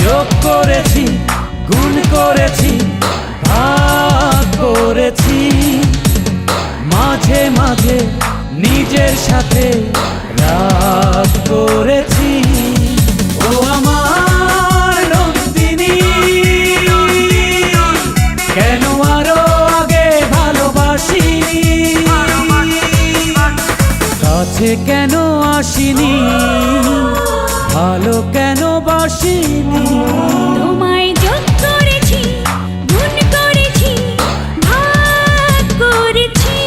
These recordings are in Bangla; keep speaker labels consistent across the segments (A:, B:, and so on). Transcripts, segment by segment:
A: যোগ করেছি, গুণ করেছি, ভাগ করেছি, মাঝে মাঝে নিজের সাথে রাগ করেছি। ও আমার নন্দিনী, কেন আরো আগে ভালোবাসিনি, কাছে কেন আসিনি, ভালো কেন বাসিনি।
B: তোমায় যোগ করেছি, গুণ করেছি, ভাগ করেছি,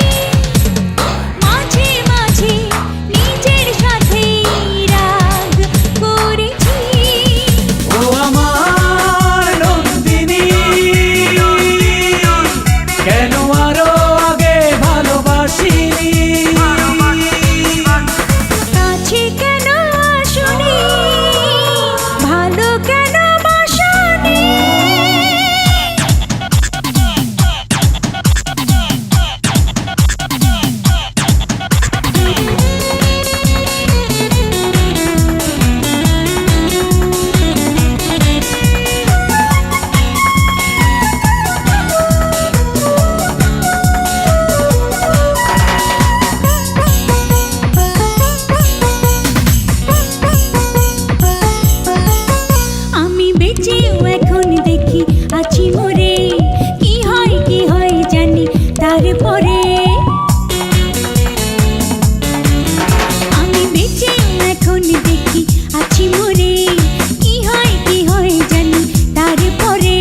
B: মাঝে মাঝে নিজের সাথে রাগ করেছি।
A: ও আমার নন্দিনী, কেন আরো আগে ভালোবাসিনি,
B: কাছে কেন আসনি, ভালো কেন বাসনি। আমি বেঁচেও এখন দেখি আছি মরে, কি হয় জানি তারপরে। আমি বেঁচেও এখন দেখি আছি মরে, কি হয় জানি তারপরে।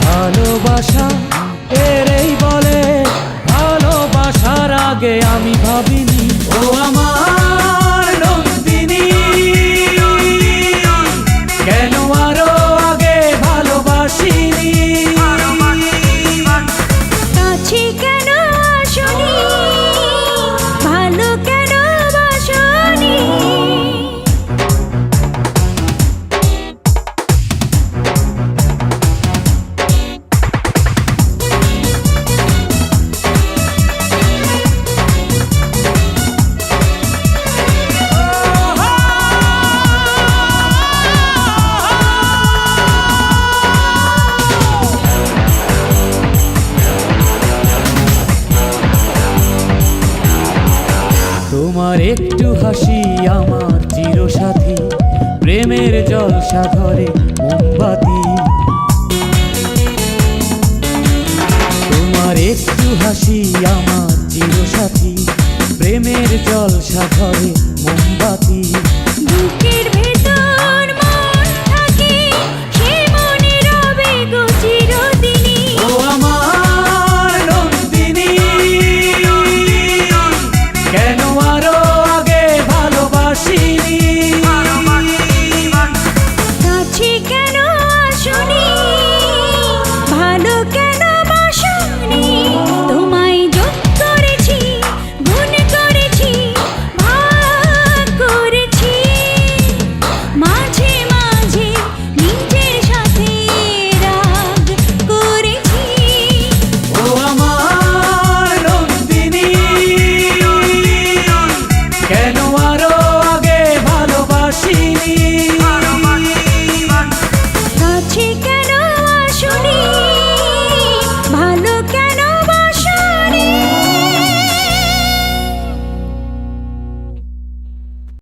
A: ভালোবাসা এরই বলে, ভালোবাসার আগে আমি ভাবিনি। ও আমার নন্দিনী, কেন আরো আগে ভালোবাসিনি,
B: কাছে কেন আসনি, ভালো কেন বাসনি।
A: তোমার একটু হাসি আমার চিরসাথী, প্রেমের জলসাঘরে মোমবাতি। তোমার একটু হাসি আমার চিরসাথী, প্রেমের জলসাঘরে মোমবাতি।
B: বুকে